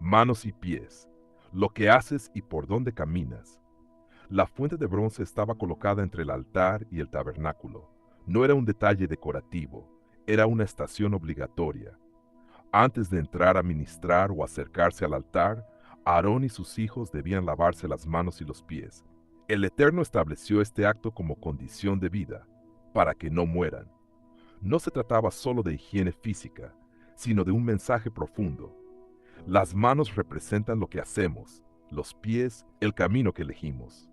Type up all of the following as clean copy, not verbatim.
manos y pies, lo que haces y por dónde caminas. La fuente de bronce estaba colocada entre el altar y el tabernáculo. No era un detalle decorativo, era una estación obligatoria. Antes de entrar a ministrar o acercarse al altar, Aarón y sus hijos debían lavarse las manos y los pies. El Eterno estableció este acto como condición de vida, para que no mueran. No se trataba solo de higiene física, sino de un mensaje profundo. Las manos representan lo que hacemos, los pies, el camino que elegimos.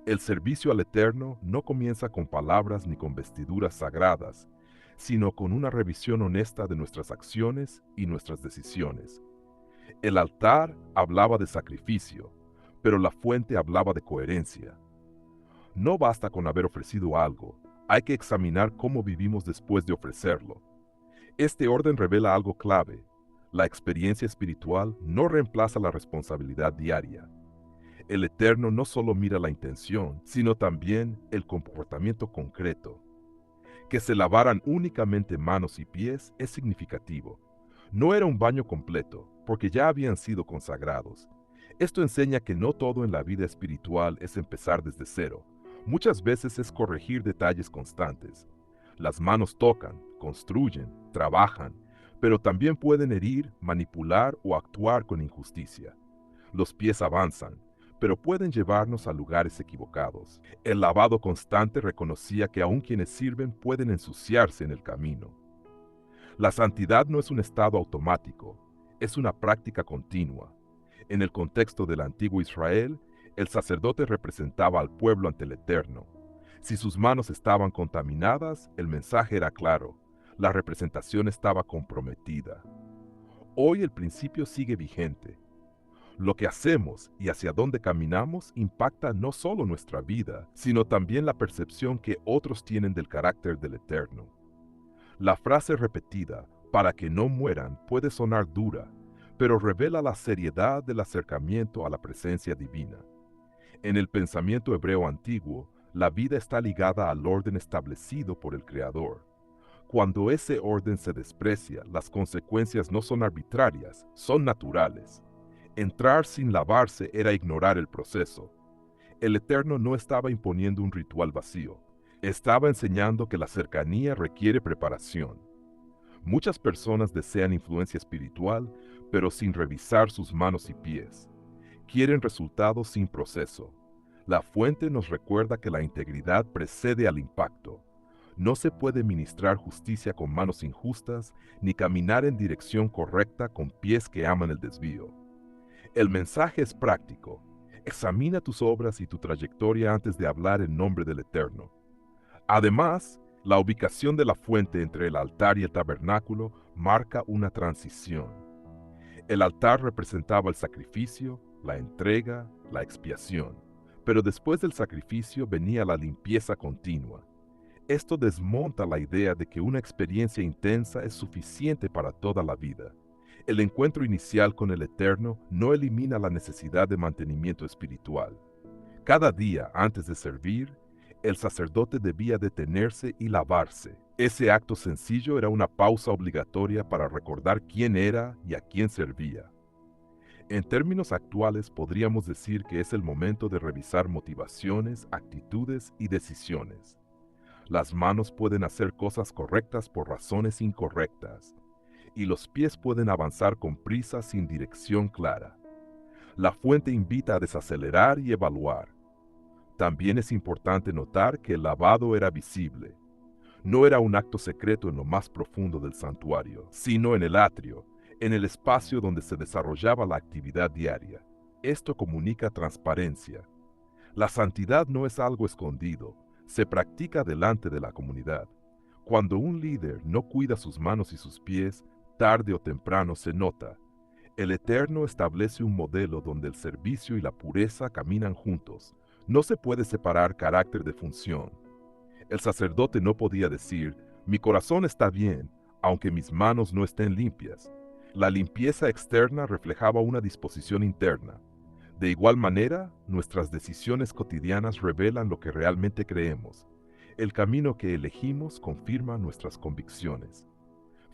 El servicio al Eterno no comienza con palabras ni con vestiduras sagradas, sino con una revisión honesta de nuestras acciones y nuestras decisiones. El altar hablaba de sacrificio, pero la fuente hablaba de coherencia. No basta con haber ofrecido algo, hay que examinar cómo vivimos después de ofrecerlo. Este orden revela algo clave. La experiencia espiritual no reemplaza la responsabilidad diaria. El Eterno no solo mira la intención, sino también el comportamiento concreto. Que se lavaran únicamente manos y pies es significativo. No era un baño completo, porque ya habían sido consagrados. Esto enseña que no todo en la vida espiritual es empezar desde cero. Muchas veces es corregir detalles constantes. Las manos tocan, construyen, trabajan, pero también pueden herir, manipular o actuar con injusticia. Los pies avanzan, pero pueden llevarnos a lugares equivocados. El lavado constante reconocía que aun quienes sirven pueden ensuciarse en el camino. La santidad no es un estado automático, es una práctica continua. En el contexto del antiguo Israel, el sacerdote representaba al pueblo ante el Eterno. Si sus manos estaban contaminadas, el mensaje era claro, la representación estaba comprometida. Hoy el principio sigue vigente. Lo que hacemos y hacia dónde caminamos impacta no solo nuestra vida, sino también la percepción que otros tienen del carácter del Eterno. La frase repetida, para que no mueran, puede sonar dura, pero revela la seriedad del acercamiento a la presencia divina. En el pensamiento hebreo antiguo, la vida está ligada al orden establecido por el Creador. Cuando ese orden se desprecia, las consecuencias no son arbitrarias, son naturales. Entrar sin lavarse era ignorar el proceso. El Eterno no estaba imponiendo un ritual vacío. Estaba enseñando que la cercanía requiere preparación. Muchas personas desean influencia espiritual, pero sin revisar sus manos y pies. Quieren resultados sin proceso. La fuente nos recuerda que la integridad precede al impacto. No se puede ministrar justicia con manos injustas, ni caminar en dirección correcta con pies que aman el desvío. El mensaje es práctico. Examina tus obras y tu trayectoria antes de hablar en nombre del Eterno. Además, la ubicación de la fuente entre el altar y el tabernáculo marca una transición. El altar representaba el sacrificio, la entrega, la expiación. Pero después del sacrificio venía la limpieza continua. Esto desmonta la idea de que una experiencia intensa es suficiente para toda la vida. El encuentro inicial con el Eterno no elimina la necesidad de mantenimiento espiritual. Cada día antes de servir, el sacerdote debía detenerse y lavarse. Ese acto sencillo era una pausa obligatoria para recordar quién era y a quién servía. En términos actuales podríamos decir que es el momento de revisar motivaciones, actitudes y decisiones. Las manos pueden hacer cosas correctas por razones incorrectas, y los pies pueden avanzar con prisa sin dirección clara. La fuente invita a desacelerar y evaluar. También es importante notar que el lavado era visible. No era un acto secreto en lo más profundo del santuario, sino en el atrio, en el espacio donde se desarrollaba la actividad diaria. Esto comunica transparencia. La santidad no es algo escondido, se practica delante de la comunidad. Cuando un líder no cuida sus manos y sus pies, tarde o temprano se nota. El Eterno establece un modelo donde el servicio y la pureza caminan juntos. No se puede separar carácter de función. El sacerdote no podía decir, mi corazón está bien, aunque mis manos no estén limpias. La limpieza externa reflejaba una disposición interna. De igual manera, nuestras decisiones cotidianas revelan lo que realmente creemos. El camino que elegimos confirma nuestras convicciones.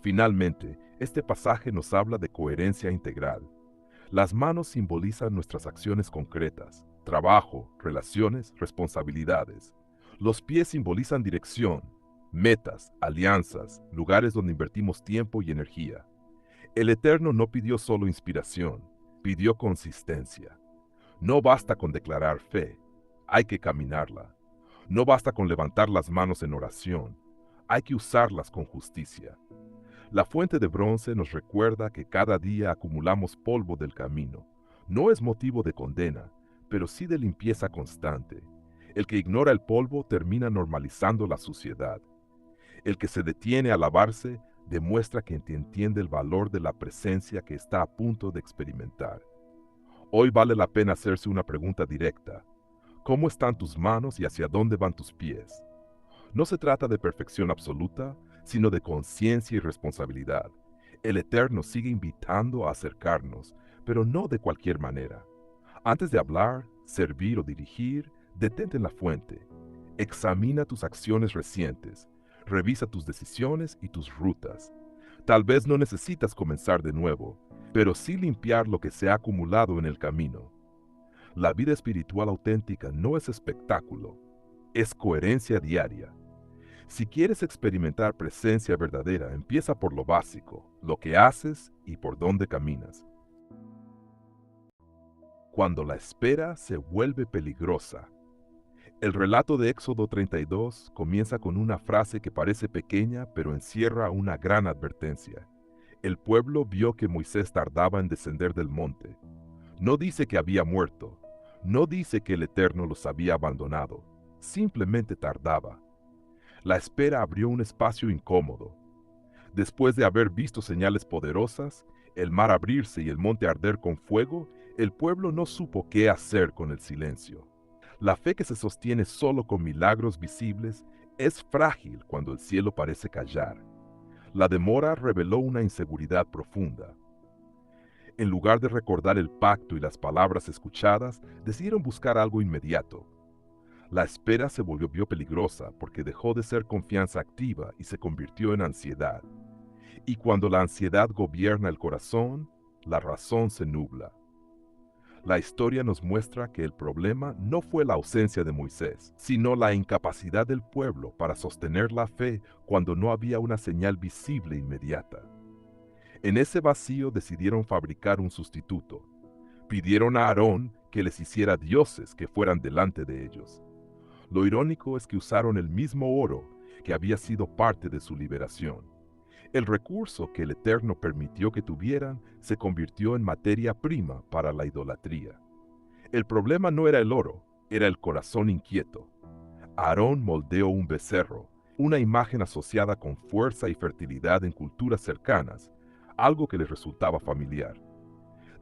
Finalmente, este pasaje nos habla de coherencia integral. Las manos simbolizan nuestras acciones concretas, trabajo, relaciones, responsabilidades. Los pies simbolizan dirección, metas, alianzas, lugares donde invertimos tiempo y energía. El Eterno no pidió solo inspiración, pidió consistencia. No basta con declarar fe, hay que caminarla. No basta con levantar las manos en oración, hay que usarlas con justicia. La fuente de bronce nos recuerda que cada día acumulamos polvo del camino. No es motivo de condena, pero sí de limpieza constante. El que ignora el polvo termina normalizando la suciedad. El que se detiene a lavarse demuestra que entiende el valor de la presencia que está a punto de experimentar. Hoy vale la pena hacerse una pregunta directa. ¿Cómo están tus manos y hacia dónde van tus pies? No se trata de perfección absoluta, sino de conciencia y responsabilidad. El Eterno sigue invitando a acercarnos, pero no de cualquier manera. Antes de hablar, servir o dirigir, detente en la fuente. Examina tus acciones recientes, revisa tus decisiones y tus rutas. Tal vez no necesitas comenzar de nuevo, pero sí limpiar lo que se ha acumulado en el camino. La vida espiritual auténtica no es espectáculo, es coherencia diaria. Si quieres experimentar presencia verdadera, empieza por lo básico, lo que haces y por dónde caminas. Cuando la espera se vuelve peligrosa. El relato de Éxodo 32 comienza con una frase que parece pequeña pero encierra una gran advertencia. El pueblo vio que Moisés tardaba en descender del monte. No dice que había muerto, no dice que el Eterno los había abandonado, simplemente tardaba. La espera abrió un espacio incómodo. Después de haber visto señales poderosas, el mar abrirse y el monte arder con fuego, el pueblo no supo qué hacer con el silencio. La fe que se sostiene solo con milagros visibles es frágil cuando el cielo parece callar. La demora reveló una inseguridad profunda. En lugar de recordar el pacto y las palabras escuchadas, decidieron buscar algo inmediato. La espera se volvió peligrosa porque dejó de ser confianza activa y se convirtió en ansiedad. Y cuando la ansiedad gobierna el corazón, la razón se nubla. La historia nos muestra que el problema no fue la ausencia de Moisés, sino la incapacidad del pueblo para sostener la fe cuando no había una señal visible inmediata. En ese vacío decidieron fabricar un sustituto. Pidieron a Aarón que les hiciera dioses que fueran delante de ellos. Lo irónico es que usaron el mismo oro que había sido parte de su liberación. El recurso que el Eterno permitió que tuvieran se convirtió en materia prima para la idolatría. El problema no era el oro, era el corazón inquieto. Aarón moldeó un becerro, una imagen asociada con fuerza y fertilidad en culturas cercanas, algo que les resultaba familiar.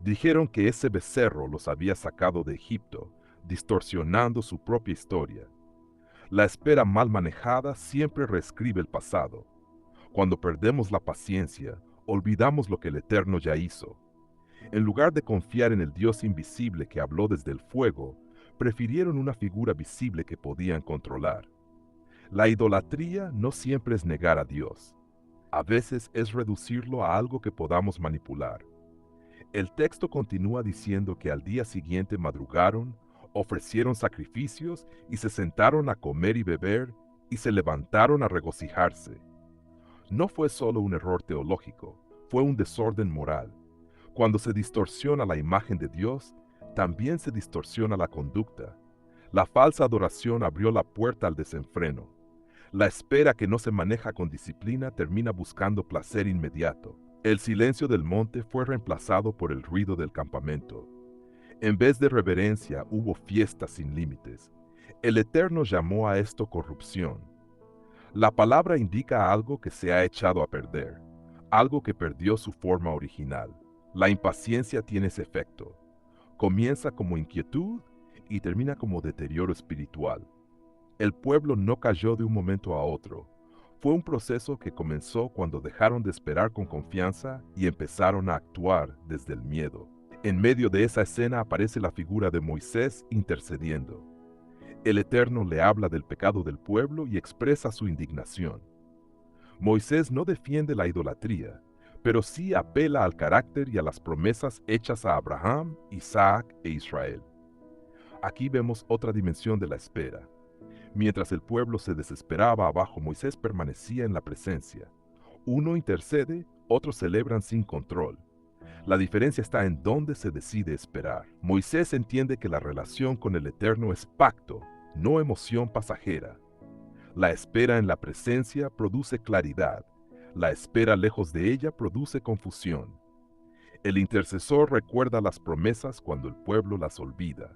Dijeron que ese becerro los había sacado de Egipto, distorsionando su propia historia. La espera mal manejada siempre reescribe el pasado. Cuando perdemos la paciencia, olvidamos lo que el Eterno ya hizo. En lugar de confiar en el Dios invisible que habló desde el fuego, prefirieron una figura visible que podían controlar. La idolatría no siempre es negar a Dios. A veces es reducirlo a algo que podamos manipular. El texto continúa diciendo que al día siguiente madrugaron, ofrecieron sacrificios y se sentaron a comer y beber y se levantaron a regocijarse. No fue solo un error teológico, fue un desorden moral. Cuando se distorsiona la imagen de Dios, también se distorsiona la conducta. La falsa adoración abrió la puerta al desenfreno. La espera que no se maneja con disciplina termina buscando placer inmediato. El silencio del monte fue reemplazado por el ruido del campamento. En vez de reverencia hubo fiestas sin límites. El Eterno llamó a esto corrupción. La palabra indica algo que se ha echado a perder, algo que perdió su forma original. La impaciencia tiene ese efecto. Comienza como inquietud y termina como deterioro espiritual. El pueblo no cayó de un momento a otro. Fue un proceso que comenzó cuando dejaron de esperar con confianza y empezaron a actuar desde el miedo. En medio de esa escena aparece la figura de Moisés intercediendo. El Eterno le habla del pecado del pueblo y expresa su indignación. Moisés no defiende la idolatría, pero sí apela al carácter y a las promesas hechas a Abraham, Isaac e Israel. Aquí vemos otra dimensión de la espera. Mientras el pueblo se desesperaba abajo, Moisés permanecía en la presencia. Uno intercede, otros celebran sin control. La diferencia está en dónde se decide esperar. Moisés entiende que la relación con el Eterno es pacto, no emoción pasajera. La espera en la presencia produce claridad. La espera lejos de ella produce confusión. El intercesor recuerda las promesas cuando el pueblo las olvida.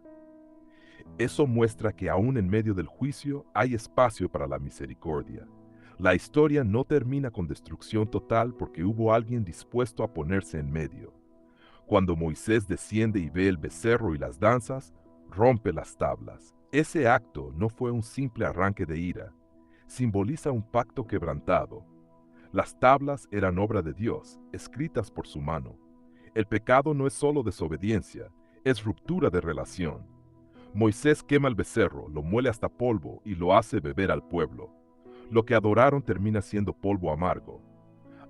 Eso muestra que aún en medio del juicio hay espacio para la misericordia. La historia no termina con destrucción total porque hubo alguien dispuesto a ponerse en medio. Cuando Moisés desciende y ve el becerro y las danzas, rompe las tablas. Ese acto no fue un simple arranque de ira, simboliza un pacto quebrantado. Las tablas eran obra de Dios, escritas por su mano. El pecado no es solo desobediencia, es ruptura de relación. Moisés quema el becerro, lo muele hasta polvo y lo hace beber al pueblo. Lo que adoraron termina siendo polvo amargo.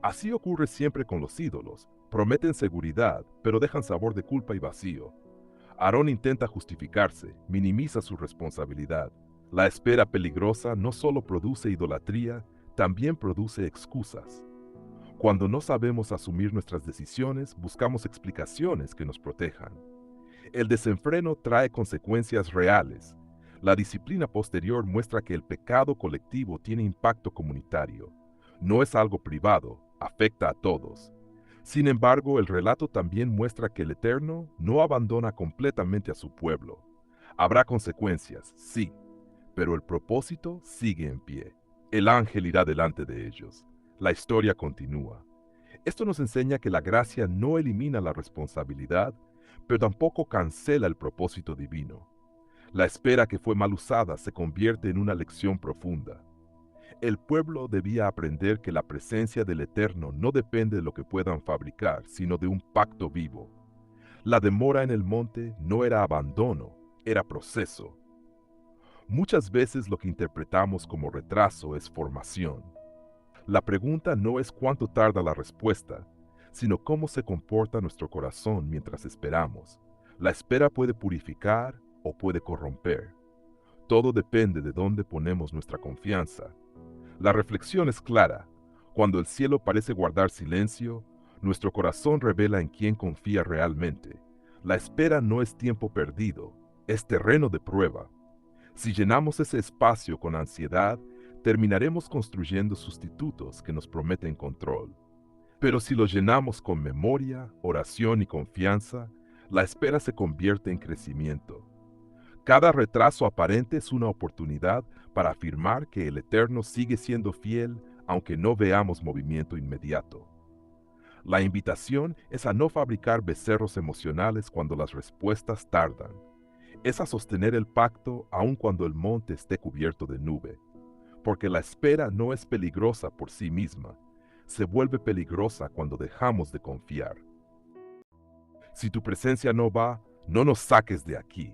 Así ocurre siempre con los ídolos. Prometen seguridad, pero dejan sabor de culpa y vacío. Aarón intenta justificarse, minimiza su responsabilidad. La espera peligrosa no solo produce idolatría, también produce excusas. Cuando no sabemos asumir nuestras decisiones, buscamos explicaciones que nos protejan. El desenfreno trae consecuencias reales. La disciplina posterior muestra que el pecado colectivo tiene impacto comunitario. No es algo privado, afecta a todos. Sin embargo, el relato también muestra que el Eterno no abandona completamente a su pueblo. Habrá consecuencias, sí, pero el propósito sigue en pie. El ángel irá delante de ellos. La historia continúa. Esto nos enseña que la gracia no elimina la responsabilidad, pero tampoco cancela el propósito divino. La espera que fue mal usada se convierte en una lección profunda. El pueblo debía aprender que la presencia del Eterno no depende de lo que puedan fabricar, sino de un pacto vivo. La demora en el monte no era abandono, era proceso. Muchas veces lo que interpretamos como retraso es formación. La pregunta no es cuánto tarda la respuesta, sino cómo se comporta nuestro corazón mientras esperamos. La espera puede purificar o puede corromper. Todo depende de dónde ponemos nuestra confianza. La reflexión es clara. Cuando el cielo parece guardar silencio, nuestro corazón revela en quién confía realmente. La espera no es tiempo perdido, es terreno de prueba. Si llenamos ese espacio con ansiedad, terminaremos construyendo sustitutos que nos prometen control. Pero si lo llenamos con memoria, oración y confianza, la espera se convierte en crecimiento. Cada retraso aparente es una oportunidad para afirmar que el Eterno sigue siendo fiel aunque no veamos movimiento inmediato. La invitación es a no fabricar becerros emocionales cuando las respuestas tardan. Es a sostener el pacto aun cuando el monte esté cubierto de nube. Porque la espera no es peligrosa por sí misma, se vuelve peligrosa cuando dejamos de confiar. Si tu presencia no va, no nos saques de aquí.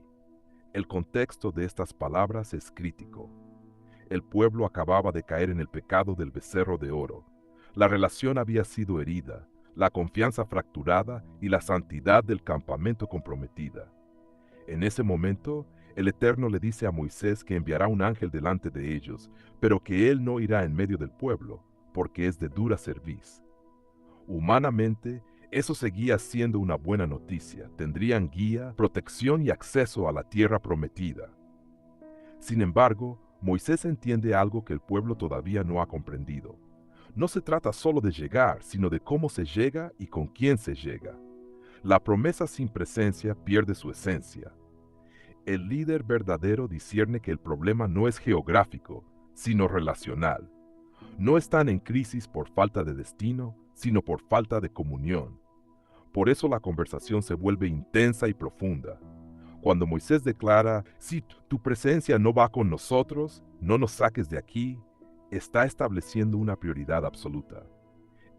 El contexto de estas palabras es crítico. El pueblo acababa de caer en el pecado del becerro de oro. La relación había sido herida, la confianza fracturada y la santidad del campamento comprometida. En ese momento, el Eterno le dice a Moisés que enviará un ángel delante de ellos, pero que él no irá en medio del pueblo, porque es de dura cerviz. Humanamente, eso seguía siendo una buena noticia. Tendrían guía, protección y acceso a la tierra prometida. Sin embargo, Moisés entiende algo que el pueblo todavía no ha comprendido. No se trata solo de llegar, sino de cómo se llega y con quién se llega. La promesa sin presencia pierde su esencia. El líder verdadero discierne que el problema no es geográfico, sino relacional. No están en crisis por falta de destino, sino por falta de comunión. Por eso la conversación se vuelve intensa y profunda. Cuando Moisés declara, si tu presencia no va con nosotros, no nos saques de aquí, está estableciendo una prioridad absoluta.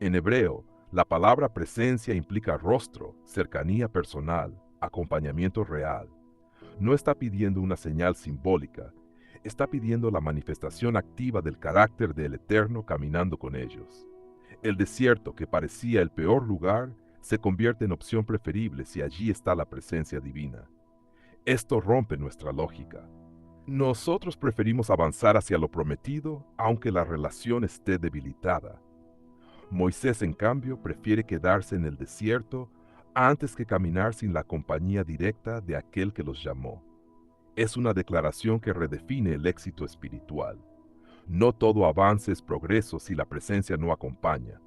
En hebreo, la palabra presencia implica rostro, cercanía personal, acompañamiento real. No está pidiendo una señal simbólica, está pidiendo la manifestación activa del carácter del Eterno caminando con ellos. El desierto, que parecía el peor lugar, se convierte en opción preferible si allí está la presencia divina. Esto rompe nuestra lógica. Nosotros preferimos avanzar hacia lo prometido, aunque la relación esté debilitada. Moisés, en cambio, prefiere quedarse en el desierto antes que caminar sin la compañía directa de aquel que los llamó. Es una declaración que redefine el éxito espiritual. No todo avance es progreso si la presencia no acompaña.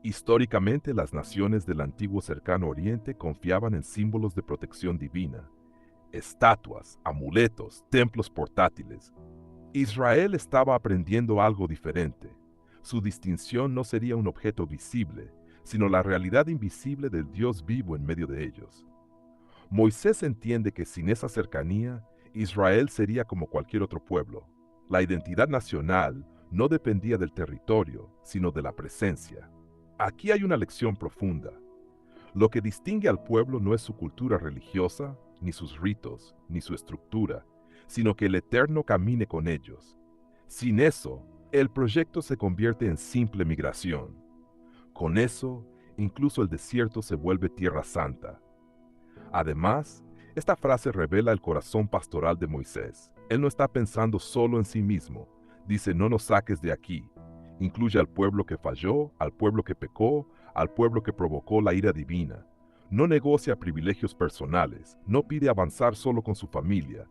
Históricamente, las naciones del antiguo cercano oriente confiaban en símbolos de protección divina, estatuas, amuletos, templos portátiles. Israel estaba aprendiendo algo diferente. Su distinción no sería un objeto visible, sino la realidad invisible del Dios vivo en medio de ellos. Moisés entiende que sin esa cercanía, Israel sería como cualquier otro pueblo. La identidad nacional no dependía del territorio, sino de la presencia. Aquí hay una lección profunda. Lo que distingue al pueblo no es su cultura religiosa, ni sus ritos, ni su estructura, sino que el Eterno camine con ellos. Sin eso, el proyecto se convierte en simple migración. Con eso, incluso el desierto se vuelve tierra santa. Además, esta frase revela el corazón pastoral de Moisés. Él no está pensando solo en sí mismo. Dice, no nos saques de aquí. Incluye al pueblo que falló, al pueblo que pecó, al pueblo que provocó la ira divina. No negocia privilegios personales, no pide avanzar solo con su familia.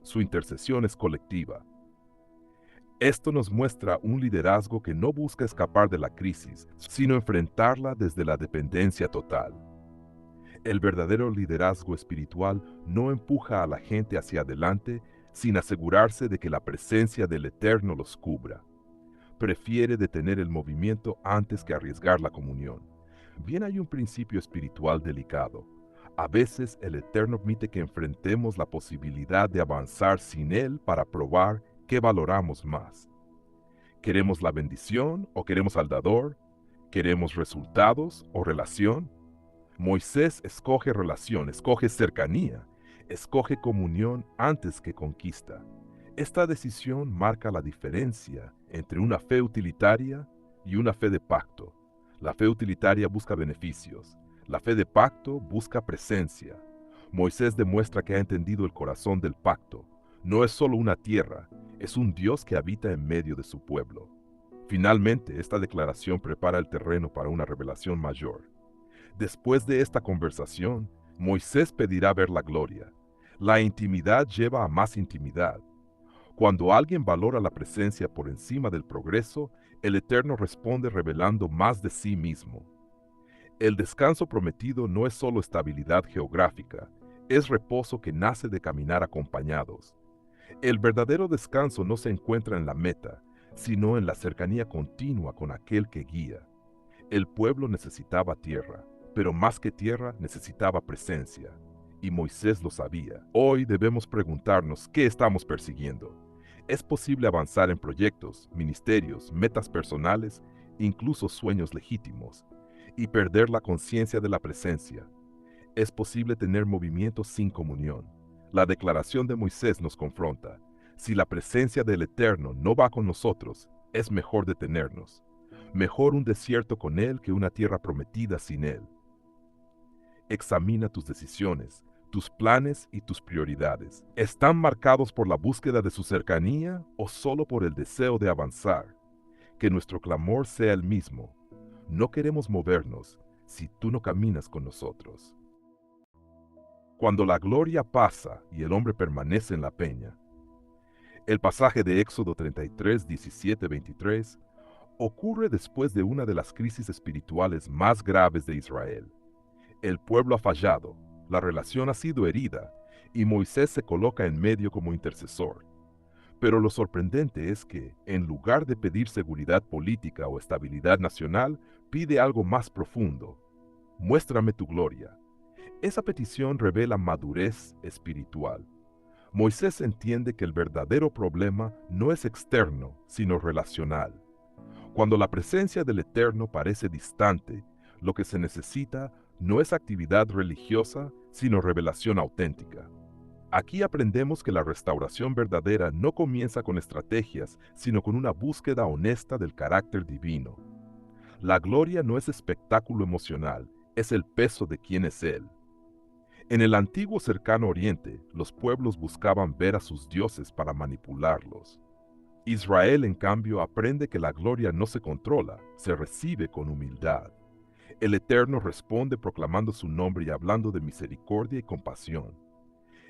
Su intercesión es colectiva. Esto nos muestra un liderazgo que no busca escapar de la crisis, sino enfrentarla desde la dependencia total. El verdadero liderazgo espiritual no empuja a la gente hacia adelante sin asegurarse de que la presencia del Eterno los cubra. Prefiere detener el movimiento antes que arriesgar la comunión. Bien, hay un principio espiritual delicado. A veces el Eterno admite que enfrentemos la posibilidad de avanzar sin Él para probar qué valoramos más. ¿Queremos la bendición o queremos al dador? ¿Queremos resultados o relación? Moisés escoge relación, escoge cercanía, escoge comunión antes que conquista. Esta decisión marca la diferencia entre una fe utilitaria y una fe de pacto. La fe utilitaria busca beneficios, la fe de pacto busca presencia. Moisés demuestra que ha entendido el corazón del pacto. No es solo una tierra, es un Dios que habita en medio de su pueblo. Finalmente, esta declaración prepara el terreno para una revelación mayor. Después de esta conversación, Moisés pedirá ver la gloria. La intimidad lleva a más intimidad. Cuando alguien valora la presencia por encima del progreso, el Eterno responde revelando más de sí mismo. El descanso prometido no es solo estabilidad geográfica, es reposo que nace de caminar acompañados. El verdadero descanso no se encuentra en la meta, sino en la cercanía continua con aquel que guía. El pueblo necesitaba tierra, pero más que tierra necesitaba presencia. Y Moisés lo sabía. Hoy debemos preguntarnos qué estamos persiguiendo. Es posible avanzar en proyectos, ministerios, metas personales, incluso sueños legítimos, y perder la conciencia de la presencia. Es posible tener movimiento sin comunión. La declaración de Moisés nos confronta. Si la presencia del Eterno no va con nosotros, es mejor detenernos. Mejor un desierto con Él que una tierra prometida sin Él. Examina tus decisiones, tus planes y tus prioridades. ¿Están marcados por la búsqueda de su cercanía o solo por el deseo de avanzar? Que nuestro clamor sea el mismo. No queremos movernos si tú no caminas con nosotros. Cuando la gloria pasa y el hombre permanece en la peña. El pasaje de Éxodo 33, 17, 23 ocurre después de una de las crisis espirituales más graves de Israel. El pueblo ha fallado, la relación ha sido herida, y Moisés se coloca en medio como intercesor. Pero lo sorprendente es que, en lugar de pedir seguridad política o estabilidad nacional, pide algo más profundo. Muéstrame tu gloria. Esa petición revela madurez espiritual. Moisés entiende que el verdadero problema no es externo, sino relacional. Cuando la presencia del Eterno parece distante, lo que se necesita no es actividad religiosa, sino revelación auténtica. Aquí aprendemos que la restauración verdadera no comienza con estrategias, sino con una búsqueda honesta del carácter divino. La gloria no es espectáculo emocional, es el peso de quién es Él. En el antiguo cercano oriente, los pueblos buscaban ver a sus dioses para manipularlos. Israel, en cambio, aprende que la gloria no se controla, se recibe con humildad. El Eterno responde proclamando su nombre y hablando de misericordia y compasión.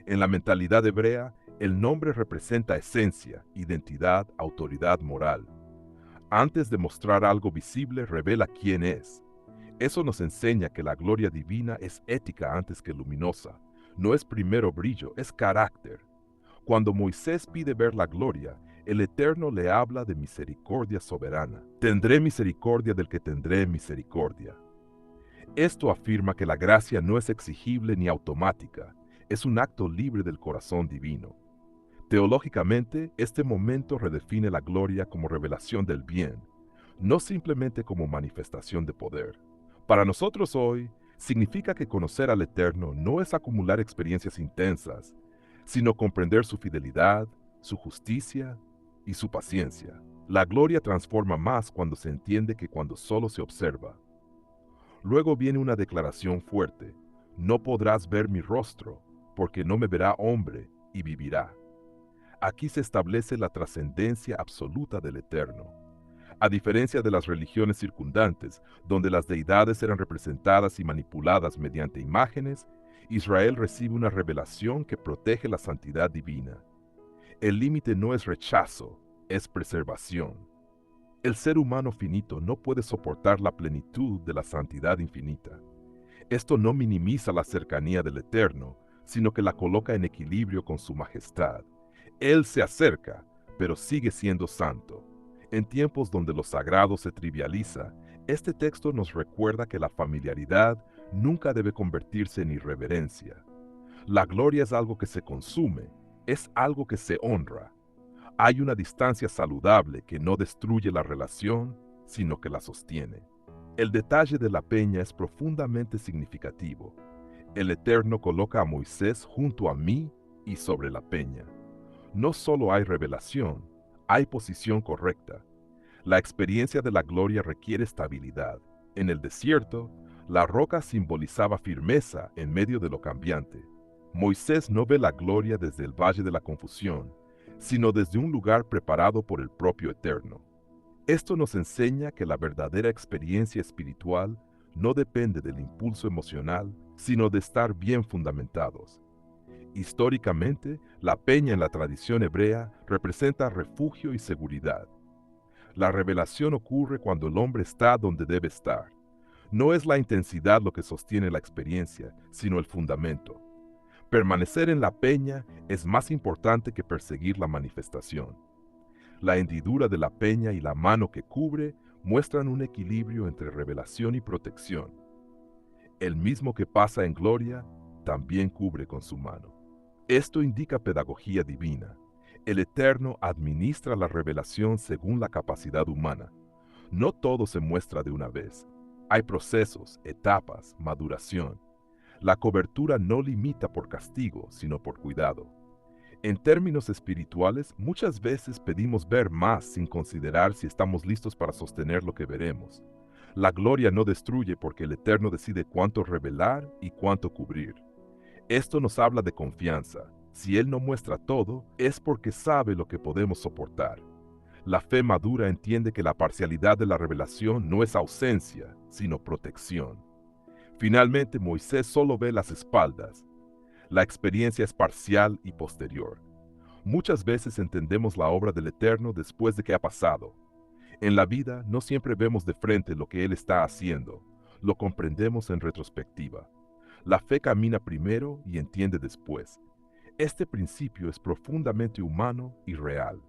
En la mentalidad hebrea, el nombre representa esencia, identidad, autoridad moral. Antes de mostrar algo visible, revela quién es. Eso nos enseña que la gloria divina es ética antes que luminosa. No es primero brillo, es carácter. Cuando Moisés pide ver la gloria, el Eterno le habla de misericordia soberana. Tendré misericordia del que tendré misericordia. Esto afirma que la gracia no es exigible ni automática, es un acto libre del corazón divino. Teológicamente, este momento redefine la gloria como revelación del bien, no simplemente como manifestación de poder. Para nosotros hoy, significa que conocer al Eterno no es acumular experiencias intensas, sino comprender su fidelidad, su justicia y su paciencia. La gloria transforma más cuando se entiende que cuando solo se observa. Luego viene una declaración fuerte: no podrás ver mi rostro, porque no me verá hombre y vivirá. Aquí se establece la trascendencia absoluta del Eterno. A diferencia de las religiones circundantes, donde las deidades eran representadas y manipuladas mediante imágenes, Israel recibe una revelación que protege la santidad divina. El límite no es rechazo, es preservación. El ser humano finito no puede soportar la plenitud de la santidad infinita. Esto no minimiza la cercanía del Eterno, sino que la coloca en equilibrio con su majestad. Él se acerca, pero sigue siendo santo. En tiempos donde lo sagrado se trivializa, este texto nos recuerda que la familiaridad nunca debe convertirse en irreverencia. La gloria es algo que se consume, es algo que se honra. Hay una distancia saludable que no destruye la relación, sino que la sostiene. El detalle de la peña es profundamente significativo. El Eterno coloca a Moisés junto a mí y sobre la peña. No solo hay revelación, hay posición correcta. La experiencia de la gloria requiere estabilidad. En el desierto, la roca simbolizaba firmeza en medio de lo cambiante. Moisés no ve la gloria desde el valle de la confusión, sino desde un lugar preparado por el propio Eterno. Esto nos enseña que la verdadera experiencia espiritual no depende del impulso emocional, sino de estar bien fundamentados. Históricamente, la peña en la tradición hebrea representa refugio y seguridad. La revelación ocurre cuando el hombre está donde debe estar. No es la intensidad lo que sostiene la experiencia, sino el fundamento. Permanecer en la peña es más importante que perseguir la manifestación. La hendidura de la peña y la mano que cubre muestran un equilibrio entre revelación y protección. El mismo que pasa en gloria, también cubre con su mano. Esto indica pedagogía divina. El Eterno administra la revelación según la capacidad humana. No todo se muestra de una vez. Hay procesos, etapas, maduración. La cobertura no limita por castigo, sino por cuidado. En términos espirituales, muchas veces pedimos ver más sin considerar si estamos listos para sostener lo que veremos. La gloria no destruye porque el Eterno decide cuánto revelar y cuánto cubrir. Esto nos habla de confianza. Si Él no muestra todo, es porque sabe lo que podemos soportar. La fe madura entiende que la parcialidad de la revelación no es ausencia, sino protección. Finalmente, Moisés solo ve las espaldas. La experiencia es parcial y posterior. Muchas veces entendemos la obra del Eterno después de que ha pasado. En la vida no siempre vemos de frente lo que Él está haciendo, lo comprendemos en retrospectiva. La fe camina primero y entiende después. Este principio es profundamente humano y real.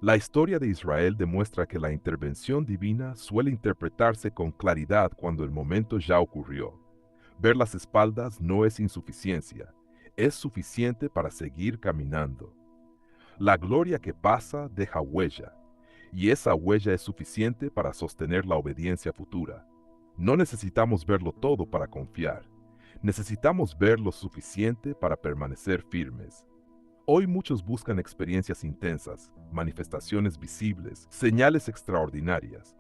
La historia de Israel demuestra que la intervención divina suele interpretarse con claridad cuando el momento ya ocurrió. Ver las espaldas no es insuficiencia, es suficiente para seguir caminando. La gloria que pasa deja huella, y esa huella es suficiente para sostener la obediencia futura. No necesitamos verlo todo para confiar. Necesitamos ver lo suficiente para permanecer firmes. Hoy muchos buscan experiencias intensas, manifestaciones visibles, señales extraordinarias.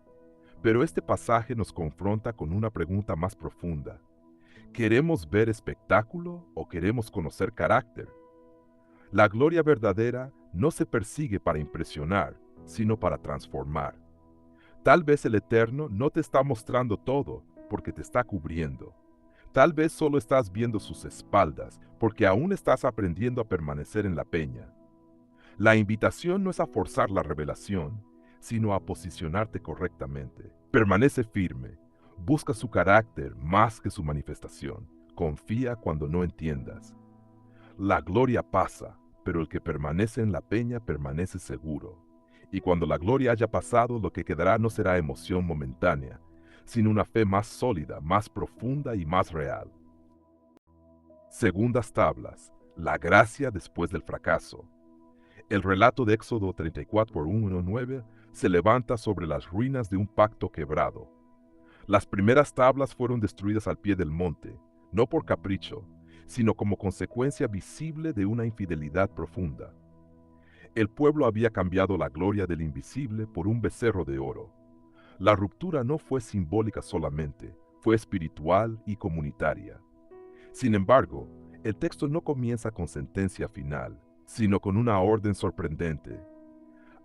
Pero este pasaje nos confronta con una pregunta más profunda. ¿Queremos ver espectáculo o queremos conocer carácter? La gloria verdadera no se persigue para impresionar, sino para transformar. Tal vez el Eterno no te está mostrando todo porque te está cubriendo. Tal vez solo estás viendo sus espaldas porque aún estás aprendiendo a permanecer en la peña. La invitación no es a forzar la revelación, sino a posicionarte correctamente. Permanece firme, busca su carácter más que su manifestación, confía cuando no entiendas. La gloria pasa, pero el que permanece en la peña permanece seguro. Y cuando la gloria haya pasado, lo que quedará no será emoción momentánea, sino una fe más sólida, más profunda y más real. Segundas tablas, la gracia después del fracaso. El relato de Éxodo 34 por 1:9 se levanta sobre las ruinas de un pacto quebrado. Las primeras tablas fueron destruidas al pie del monte, no por capricho, sino como consecuencia visible de una infidelidad profunda. El pueblo había cambiado la gloria del invisible por un becerro de oro. La ruptura no fue simbólica solamente, fue espiritual y comunitaria. Sin embargo, el texto no comienza con sentencia final, sino con una orden sorprendente.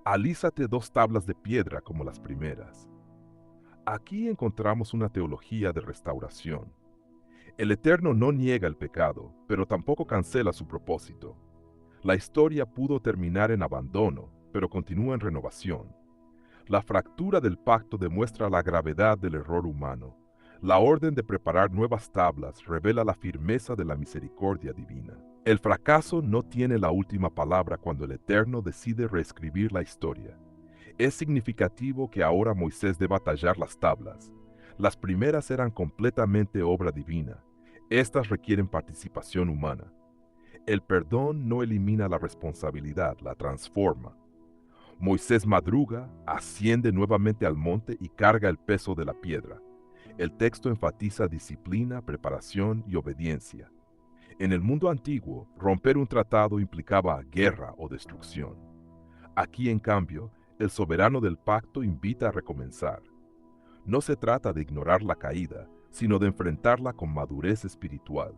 Alízate 2 tablas de piedra como las primeras. Aquí encontramos una teología de restauración. El Eterno no niega el pecado, pero tampoco cancela su propósito. La historia pudo terminar en abandono, pero continúa en renovación. La fractura del pacto demuestra la gravedad del error humano. La orden de preparar nuevas tablas revela la firmeza de la misericordia divina. El fracaso no tiene la última palabra cuando el Eterno decide reescribir la historia. Es significativo que ahora Moisés deba tallar las tablas. Las primeras eran completamente obra divina. Estas requieren participación humana. El perdón no elimina la responsabilidad, la transforma. Moisés madruga, asciende nuevamente al monte y carga el peso de la piedra. El texto enfatiza disciplina, preparación y obediencia. En el mundo antiguo, romper un tratado implicaba guerra o destrucción. Aquí, en cambio, el soberano del pacto invita a recomenzar. No se trata de ignorar la caída, sino de enfrentarla con madurez espiritual.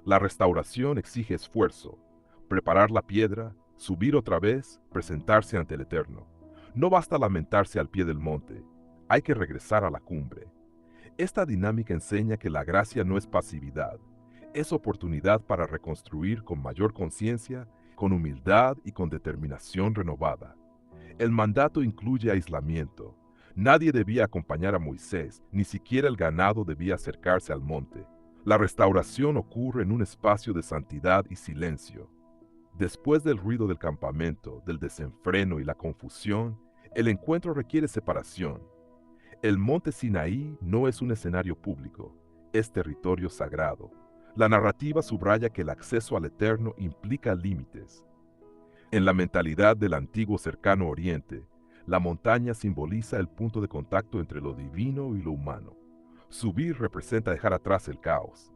La restauración exige esfuerzo, preparar la piedra, subir otra vez, presentarse ante el Eterno. No basta lamentarse al pie del monte, hay que regresar a la cumbre. Esta dinámica enseña que la gracia no es pasividad, es oportunidad para reconstruir con mayor conciencia, con humildad y con determinación renovada. El mandato incluye aislamiento. Nadie debía acompañar a Moisés, ni siquiera el ganado debía acercarse al monte. La restauración ocurre en un espacio de santidad y silencio. Después del ruido del campamento, del desenfreno y la confusión, el encuentro requiere separación. El monte Sinaí no es un escenario público, es territorio sagrado. La narrativa subraya que el acceso al Eterno implica límites. En la mentalidad del antiguo cercano Oriente, la montaña simboliza el punto de contacto entre lo divino y lo humano. Subir representa dejar atrás el caos.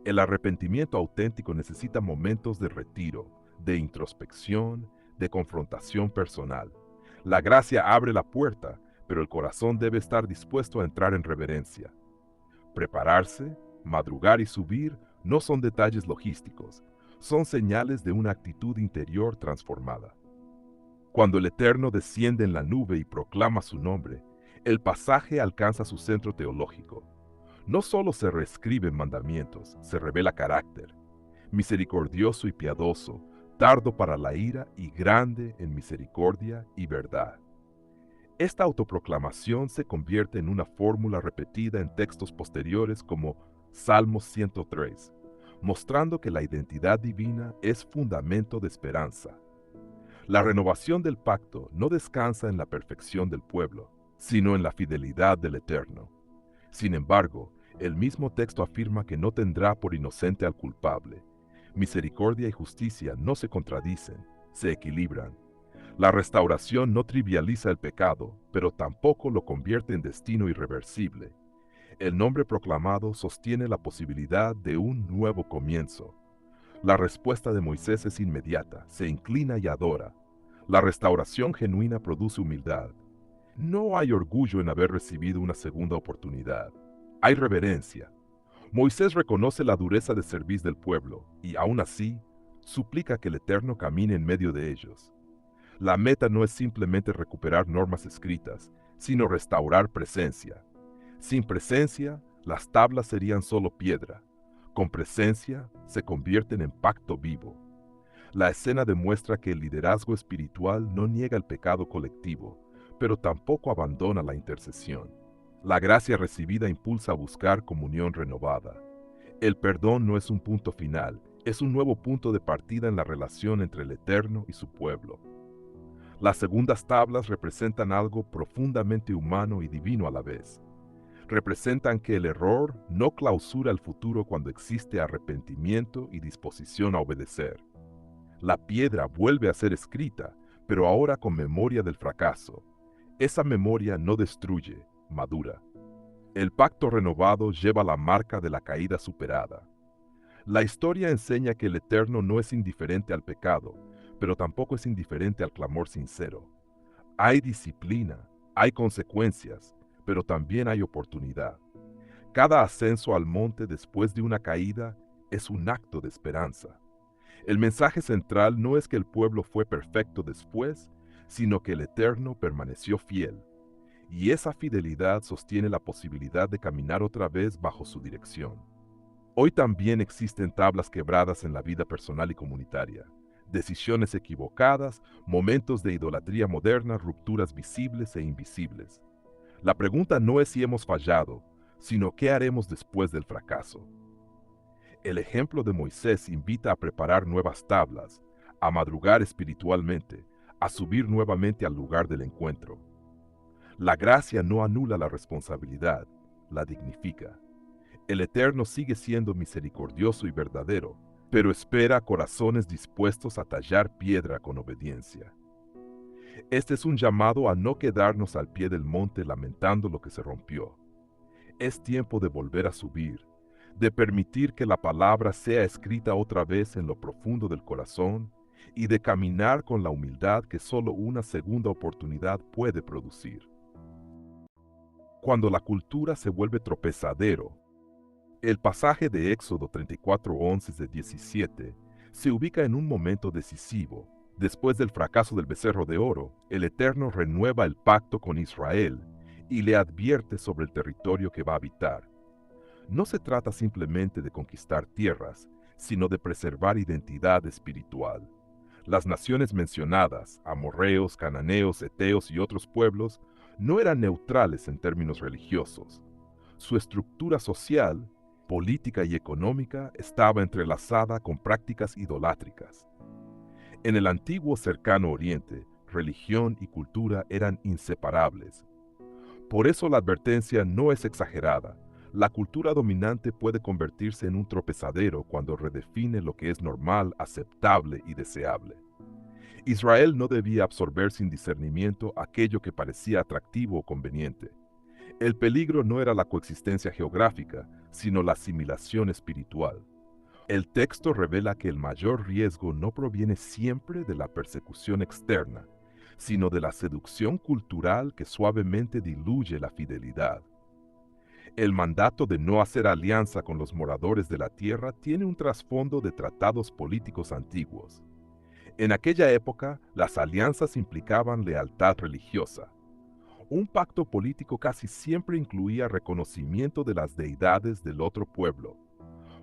El arrepentimiento auténtico necesita momentos de retiro, de introspección, de confrontación personal. La gracia abre la puerta, pero el corazón debe estar dispuesto a entrar en reverencia. Prepararse, madrugar y subir no son detalles logísticos, son señales de una actitud interior transformada. Cuando el Eterno desciende en la nube y proclama su nombre, el pasaje alcanza su centro teológico. No solo se reescriben mandamientos, se revela carácter. Misericordioso y piadoso, tardo para la ira y grande en misericordia y verdad. Esta autoproclamación se convierte en una fórmula repetida en textos posteriores como Salmos 103, mostrando que la identidad divina es fundamento de esperanza. La renovación del pacto no descansa en la perfección del pueblo, sino en la fidelidad del Eterno. Sin embargo, el mismo texto afirma que no tendrá por inocente al culpable. Misericordia y justicia no se contradicen, se equilibran. La restauración no trivializa el pecado, pero tampoco lo convierte en destino irreversible. El nombre proclamado sostiene la posibilidad de un nuevo comienzo. La respuesta de Moisés es inmediata, se inclina y adora. La restauración genuina produce humildad. No hay orgullo en haber recibido una segunda oportunidad. Hay reverencia. Moisés reconoce la dureza de servir del pueblo y, aún así, suplica que el Eterno camine en medio de ellos. La meta no es simplemente recuperar normas escritas, sino restaurar presencia. Sin presencia, las tablas serían solo piedra. Con presencia, se convierten en pacto vivo. La escena demuestra que el liderazgo espiritual no niega el pecado colectivo, pero tampoco abandona la intercesión. La gracia recibida impulsa a buscar comunión renovada. El perdón no es un punto final, es un nuevo punto de partida en la relación entre el Eterno y su pueblo. Las segundas tablas representan algo profundamente humano y divino a la vez. Representan que el error no clausura el futuro cuando existe arrepentimiento y disposición a obedecer. La piedra vuelve a ser escrita, pero ahora con memoria del fracaso. Esa memoria no destruye, madura. El pacto renovado lleva la marca de la caída superada. La historia enseña que el Eterno no es indiferente al pecado, pero tampoco es indiferente al clamor sincero. Hay disciplina, hay consecuencias, pero también hay oportunidad. Cada ascenso al monte después de una caída es un acto de esperanza. El mensaje central no es que el pueblo fue perfecto después, sino que el Eterno permaneció fiel, y esa fidelidad sostiene la posibilidad de caminar otra vez bajo su dirección. Hoy también existen tablas quebradas en la vida personal y comunitaria, decisiones equivocadas, momentos de idolatría moderna, rupturas visibles e invisibles. La pregunta no es si hemos fallado, sino qué haremos después del fracaso. El ejemplo de Moisés invita a preparar nuevas tablas, a madrugar espiritualmente, a subir nuevamente al lugar del encuentro. La gracia no anula la responsabilidad, la dignifica. El Eterno sigue siendo misericordioso y verdadero, pero espera corazones dispuestos a tallar piedra con obediencia. Este es un llamado a no quedarnos al pie del monte lamentando lo que se rompió. Es tiempo de volver a subir, de permitir que la palabra sea escrita otra vez en lo profundo del corazón y de caminar con la humildad que solo una segunda oportunidad puede producir. Cuando la cultura se vuelve tropezadero, el pasaje de Éxodo 34:11-17 se ubica en un momento decisivo. Después del fracaso del becerro de oro, el Eterno renueva el pacto con Israel y le advierte sobre el territorio que va a habitar. No se trata simplemente de conquistar tierras, sino de preservar identidad espiritual. Las naciones mencionadas, amorreos, cananeos, eteos y otros pueblos, no eran neutrales en términos religiosos. Su estructura social, política y económica estaba entrelazada con prácticas idolátricas. En el antiguo cercano Oriente, religión y cultura eran inseparables. Por eso la advertencia no es exagerada. La cultura dominante puede convertirse en un tropezadero cuando redefine lo que es normal, aceptable y deseable. Israel no debía absorber sin discernimiento aquello que parecía atractivo o conveniente. El peligro no era la coexistencia geográfica, sino la asimilación espiritual. El texto revela que el mayor riesgo no proviene siempre de la persecución externa, sino de la seducción cultural que suavemente diluye la fidelidad. El mandato de no hacer alianza con los moradores de la tierra tiene un trasfondo de tratados políticos antiguos. En aquella época, las alianzas implicaban lealtad religiosa. Un pacto político casi siempre incluía reconocimiento de las deidades del otro pueblo.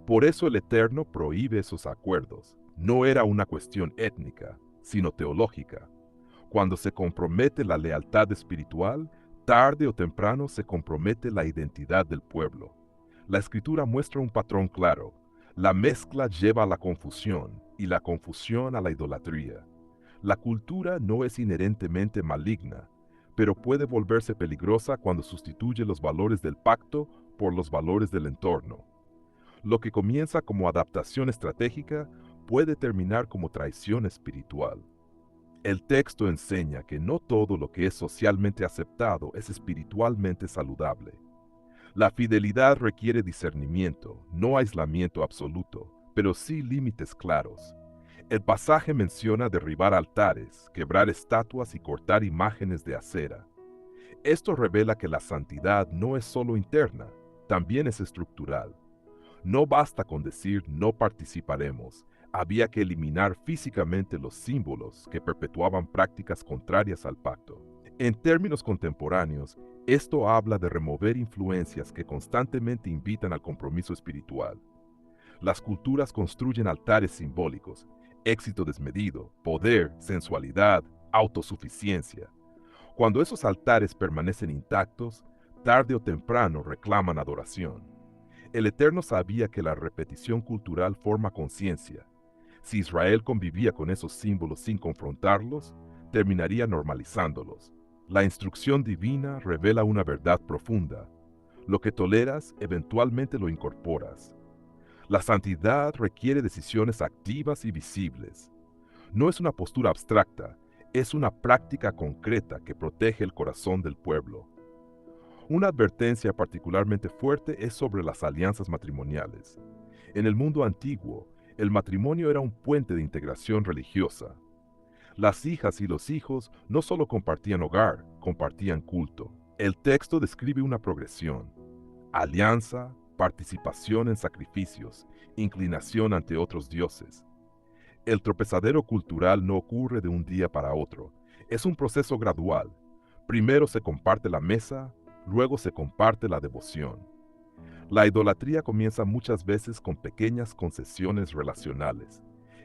Por eso el Eterno prohíbe esos acuerdos. No era una cuestión étnica, sino teológica. Cuando se compromete la lealtad espiritual, tarde o temprano se compromete la identidad del pueblo. La Escritura muestra un patrón claro. La mezcla lleva a la confusión y la confusión a la idolatría. La cultura no es inherentemente maligna, pero puede volverse peligrosa cuando sustituye los valores del pacto por los valores del entorno. Lo que comienza como adaptación estratégica puede terminar como traición espiritual. El texto enseña que no todo lo que es socialmente aceptado es espiritualmente saludable. La fidelidad requiere discernimiento, no aislamiento absoluto, pero sí límites claros. El pasaje menciona derribar altares, quebrar estatuas y cortar imágenes de acera. Esto revela que la santidad no es solo interna, también es estructural. No basta con decir no participaremos, había que eliminar físicamente los símbolos que perpetuaban prácticas contrarias al pacto. En términos contemporáneos, esto habla de remover influencias que constantemente invitan al compromiso espiritual. Las culturas construyen altares simbólicos, éxito desmedido, poder, sensualidad, autosuficiencia. Cuando esos altares permanecen intactos, tarde o temprano reclaman adoración. El Eterno sabía que la repetición cultural forma conciencia. Si Israel convivía con esos símbolos sin confrontarlos, terminaría normalizándolos. La instrucción divina revela una verdad profunda. Lo que toleras, eventualmente lo incorporas. La santidad requiere decisiones activas y visibles. No es una postura abstracta, es una práctica concreta que protege el corazón del pueblo. Una advertencia particularmente fuerte es sobre las alianzas matrimoniales. En el mundo antiguo, el matrimonio era un puente de integración religiosa. Las hijas y los hijos no solo compartían hogar, compartían culto. El texto describe una progresión: alianza, participación en sacrificios, inclinación ante otros dioses. El tropezadero cultural no ocurre de un día para otro, es un proceso gradual. Primero se comparte la mesa, luego se comparte la devoción. La idolatría comienza muchas veces con pequeñas concesiones relacionales.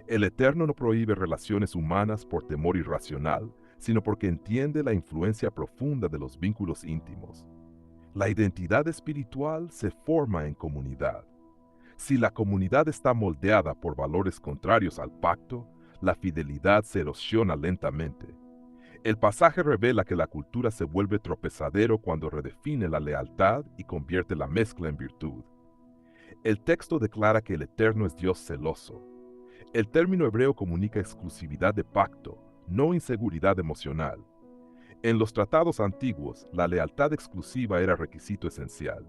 El Eterno no prohíbe relaciones humanas por temor irracional, sino porque entiende la influencia profunda de los vínculos íntimos. La identidad espiritual se forma en comunidad. Si la comunidad está moldeada por valores contrarios al pacto, la fidelidad se erosiona lentamente. El pasaje revela que la cultura se vuelve tropezadero cuando redefine la lealtad y convierte la mezcla en virtud. El texto declara que el Eterno es Dios celoso. El término hebreo comunica exclusividad de pacto, no inseguridad emocional. En los tratados antiguos, la lealtad exclusiva era requisito esencial.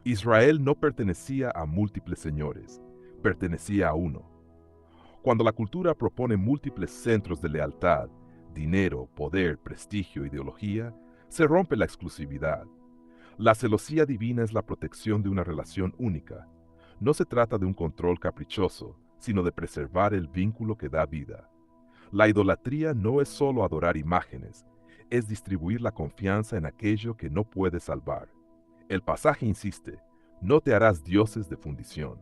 Israel no pertenecía a múltiples señores, pertenecía a uno. Cuando la cultura propone múltiples centros de lealtad, dinero, poder, prestigio, ideología, se rompe la exclusividad. La celosía divina es la protección de una relación única. No se trata de un control caprichoso, sino de preservar el vínculo que da vida. La idolatría no es solo adorar imágenes, es distribuir la confianza en aquello que no puede salvar. El pasaje insiste: no te harás dioses de fundición.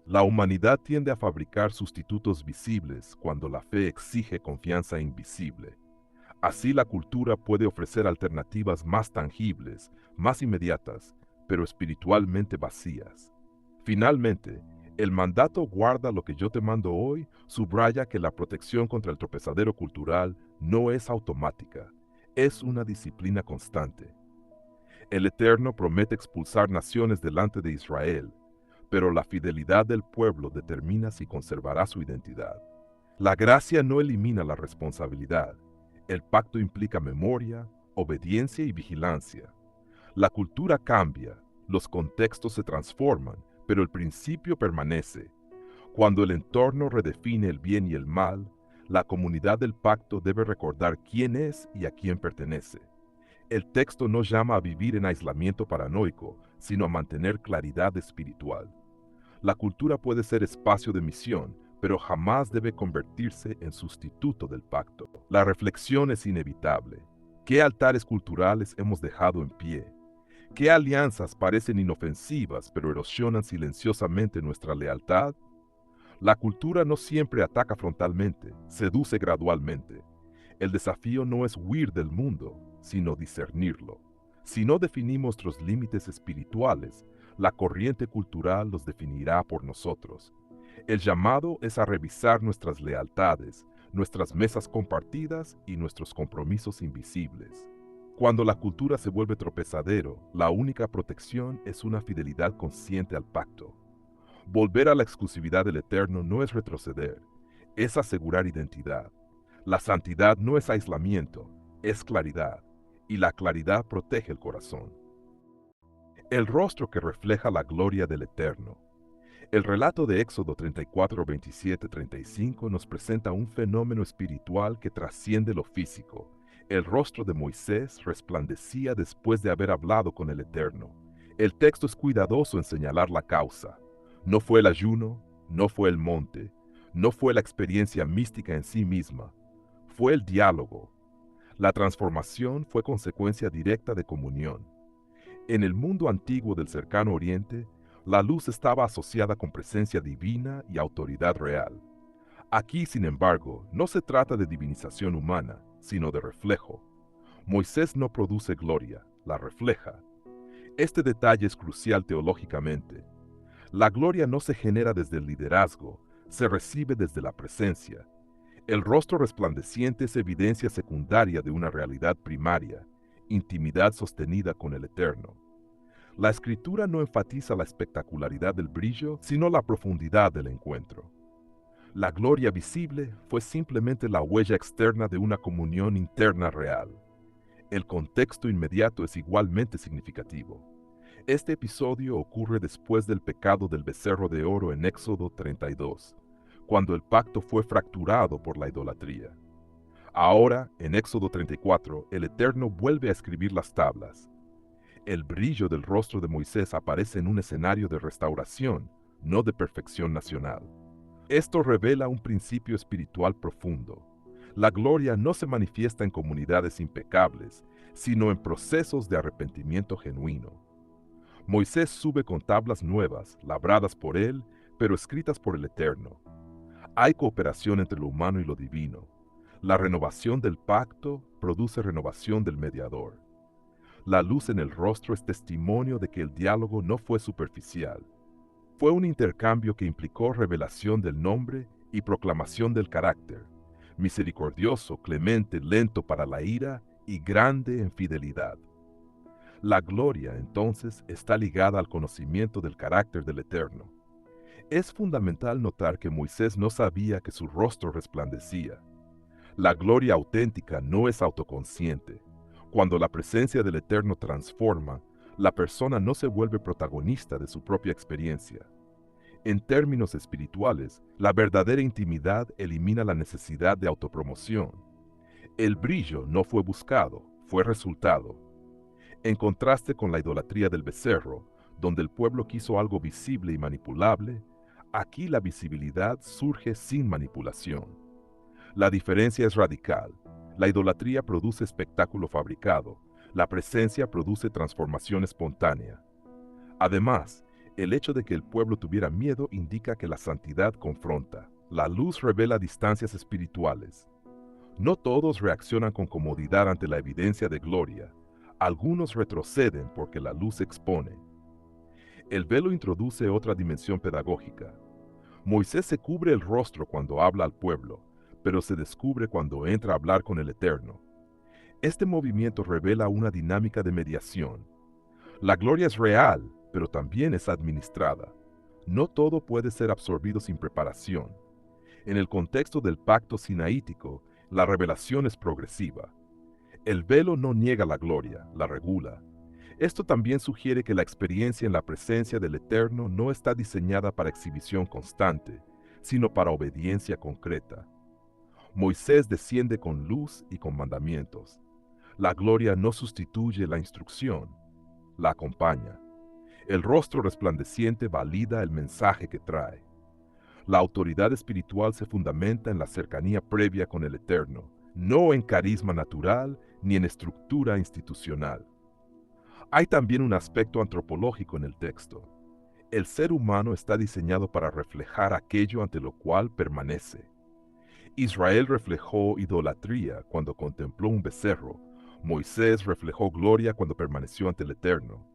La humanidad tiende a fabricar sustitutos visibles cuando la fe exige confianza invisible. Así la cultura puede ofrecer alternativas más tangibles, más inmediatas, pero espiritualmente vacías. Finalmente, el mandato "guarda lo que yo te mando hoy" subraya que la protección contra el tropezadero cultural no es automática, es una disciplina constante. El Eterno promete expulsar naciones delante de Israel, pero la fidelidad del pueblo determina si conservará su identidad. La gracia no elimina la responsabilidad. El pacto implica memoria, obediencia y vigilancia. La cultura cambia, los contextos se transforman, pero el principio permanece. Cuando el entorno redefine el bien y el mal, la comunidad del pacto debe recordar quién es y a quién pertenece. El texto no llama a vivir en aislamiento paranoico, sino a mantener claridad espiritual. La cultura puede ser espacio de misión, pero jamás debe convertirse en sustituto del pacto. La reflexión es inevitable. ¿Qué altares culturales hemos dejado en pie? ¿Qué alianzas parecen inofensivas pero erosionan silenciosamente nuestra lealtad? La cultura no siempre ataca frontalmente, seduce gradualmente. El desafío no es huir del mundo, sino discernirlo. Si no definimos nuestros límites espirituales, la corriente cultural los definirá por nosotros. El llamado es a revisar nuestras lealtades, nuestras mesas compartidas y nuestros compromisos invisibles. Cuando la cultura se vuelve tropezadero, la única protección es una fidelidad consciente al pacto. Volver a la exclusividad del Eterno no es retroceder, es asegurar identidad. La santidad no es aislamiento, es claridad, y la claridad protege el corazón. El rostro que refleja la gloria del Eterno. El relato de Éxodo 34, 27, 35 nos presenta un fenómeno espiritual que trasciende lo físico. El rostro de Moisés resplandecía después de haber hablado con el Eterno. El texto es cuidadoso en señalar la causa. No fue el ayuno, no fue el monte, no fue la experiencia mística en sí misma, fue el diálogo. La transformación fue consecuencia directa de comunión. En el mundo antiguo del cercano oriente, la luz estaba asociada con presencia divina y autoridad real. Aquí, sin embargo, no se trata de divinización humana, sino de reflejo. Moisés no produce gloria, la refleja. Este detalle es crucial teológicamente. La gloria no se genera desde el liderazgo, se recibe desde la presencia. El rostro resplandeciente es evidencia secundaria de una realidad primaria, intimidad sostenida con el Eterno. La escritura no enfatiza la espectacularidad del brillo, sino la profundidad del encuentro. La gloria visible fue simplemente la huella externa de una comunión interna real. El contexto inmediato es igualmente significativo. Este episodio ocurre después del pecado del becerro de oro en Éxodo 32, cuando el pacto fue fracturado por la idolatría. Ahora, en Éxodo 34, el Eterno vuelve a escribir las tablas. El brillo del rostro de Moisés aparece en un escenario de restauración, no de perfección nacional. Esto revela un principio espiritual profundo. La gloria no se manifiesta en comunidades impecables, sino en procesos de arrepentimiento genuino. Moisés sube con tablas nuevas, labradas por él, pero escritas por el Eterno. Hay cooperación entre lo humano y lo divino. La renovación del pacto produce renovación del mediador. La luz en el rostro es testimonio de que el diálogo no fue superficial. Fue un intercambio que implicó revelación del nombre y proclamación del carácter, misericordioso, clemente, lento para la ira y grande en fidelidad. La gloria, entonces, está ligada al conocimiento del carácter del Eterno. Es fundamental notar que Moisés no sabía que su rostro resplandecía. La gloria auténtica no es autoconsciente. Cuando la presencia del Eterno transforma, la persona no se vuelve protagonista de su propia experiencia. En términos espirituales, la verdadera intimidad elimina la necesidad de autopromoción. El brillo no fue buscado, fue resultado. En contraste con la idolatría del becerro, donde el pueblo quiso algo visible y manipulable, aquí la visibilidad surge sin manipulación. La diferencia es radical. La idolatría produce espectáculo fabricado, la presencia produce transformación espontánea. Además, el hecho de que el pueblo tuviera miedo indica que la santidad confronta. La luz revela distancias espirituales. No todos reaccionan con comodidad ante la evidencia de gloria. Algunos retroceden porque la luz expone. El velo introduce otra dimensión pedagógica. Moisés se cubre el rostro cuando habla al pueblo, pero se descubre cuando entra a hablar con el Eterno. Este movimiento revela una dinámica de mediación. La gloria es real, pero también es administrada. No todo puede ser absorbido sin preparación. En el contexto del pacto sinaítico, la revelación es progresiva. El velo no niega la gloria, la regula. Esto también sugiere que la experiencia en la presencia del Eterno no está diseñada para exhibición constante, sino para obediencia concreta. Moisés desciende con luz y con mandamientos. La gloria no sustituye la instrucción, la acompaña. El rostro resplandeciente valida el mensaje que trae. La autoridad espiritual se fundamenta en la cercanía previa con el Eterno, no en carisma natural ni en estructura institucional. Hay también un aspecto antropológico en el texto. El ser humano está diseñado para reflejar aquello ante lo cual permanece. Israel reflejó idolatría cuando contempló un becerro. Moisés reflejó gloria cuando permaneció ante el Eterno.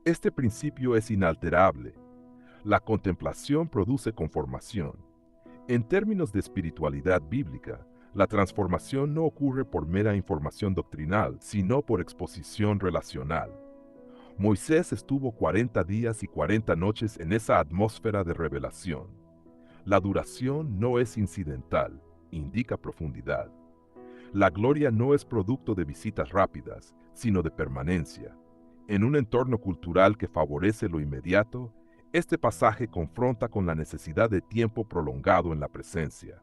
Este principio es inalterable. La contemplación produce conformación. En términos de espiritualidad bíblica, la transformación no ocurre por mera información doctrinal, sino por exposición relacional. Moisés estuvo 40 días y 40 noches en esa atmósfera de revelación. La duración no es incidental, indica profundidad. La gloria no es producto de visitas rápidas, sino de permanencia. En un entorno cultural que favorece lo inmediato, este pasaje confronta con la necesidad de tiempo prolongado en la presencia.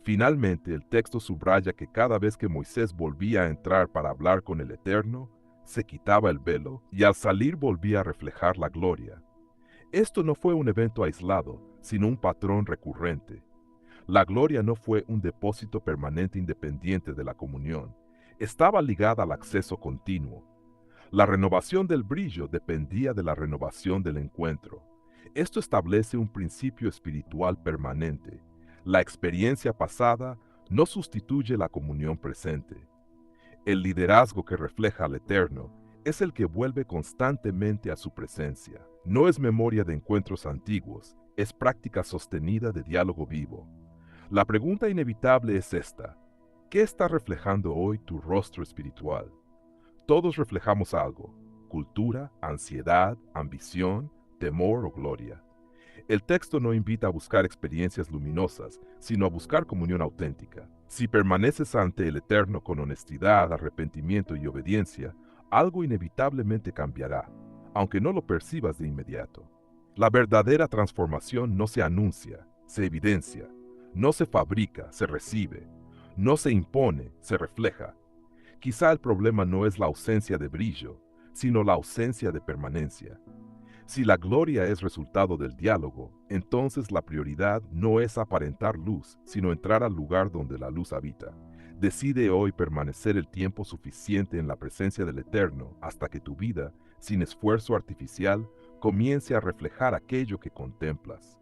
Finalmente, el texto subraya que cada vez que Moisés volvía a entrar para hablar con el Eterno, se quitaba el velo y al salir volvía a reflejar la gloria. Esto no fue un evento aislado, sino un patrón recurrente. La gloria no fue un depósito permanente independiente de la comunión, estaba ligada al acceso continuo. La renovación del brillo dependía de la renovación del encuentro. Esto establece un principio espiritual permanente. La experiencia pasada no sustituye la comunión presente. El liderazgo que refleja al Eterno es el que vuelve constantemente a su presencia. No es memoria de encuentros antiguos, es práctica sostenida de diálogo vivo. La pregunta inevitable es esta: ¿qué está reflejando hoy tu rostro espiritual? Todos reflejamos algo: cultura, ansiedad, ambición, temor o gloria. El texto no invita a buscar experiencias luminosas, sino a buscar comunión auténtica. Si permaneces ante el Eterno con honestidad, arrepentimiento y obediencia, algo inevitablemente cambiará, aunque no lo percibas de inmediato. La verdadera transformación no se anuncia, se evidencia. No se fabrica, se recibe. No se impone, se refleja. Quizá el problema no es la ausencia de brillo, sino la ausencia de permanencia. Si la gloria es resultado del diálogo, entonces la prioridad no es aparentar luz, sino entrar al lugar donde la luz habita. Decide hoy permanecer el tiempo suficiente en la presencia del Eterno hasta que tu vida, sin esfuerzo artificial, comience a reflejar aquello que contemplas.